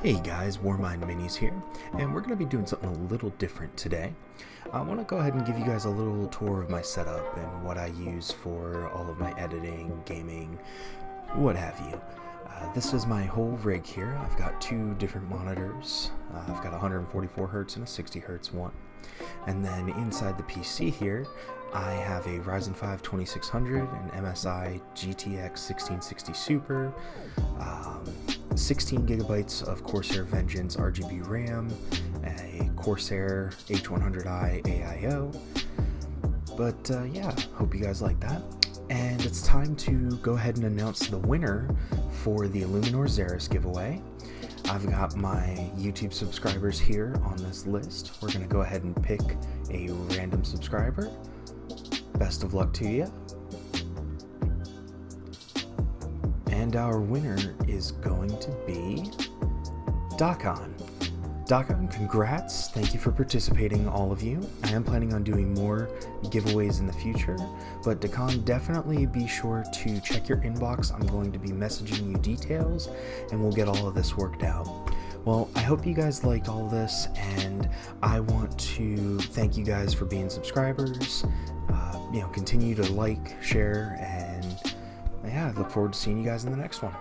Hey guys, Warmind Minis here, and we're going to be doing something a little different today. I want to go ahead and give you guys a little tour of my setup and what I use for all of my editing, gaming, what have you. This is my whole rig here. I've got two different monitors. I've got 144 Hz and a 60 Hz one. And then inside the PC here, I have a Ryzen 5 2600, an MSI GTX 1660 Super, 16 gigabytes of Corsair Vengeance RGB RAM, a Corsair H100i AIO. But yeah, hope you guys like that. And it's time to go ahead and announce the winner for the Illuminor Szeras Giveaway. I've got my YouTube subscribers here on this list. We're going to go ahead and pick a random subscriber. Best of luck to you. And our winner is going to be Dakon. Dakon, congrats. Thank you for participating, all of you. I am planning on doing more giveaways in the future, but Dakon, definitely be sure to check your inbox. I'm going to be messaging you details, and we'll get all of this worked out. Well, I hope you guys liked all this, and I want to thank you guys for being subscribers. Continue to like, share, and yeah, I look forward to seeing you guys in the next one.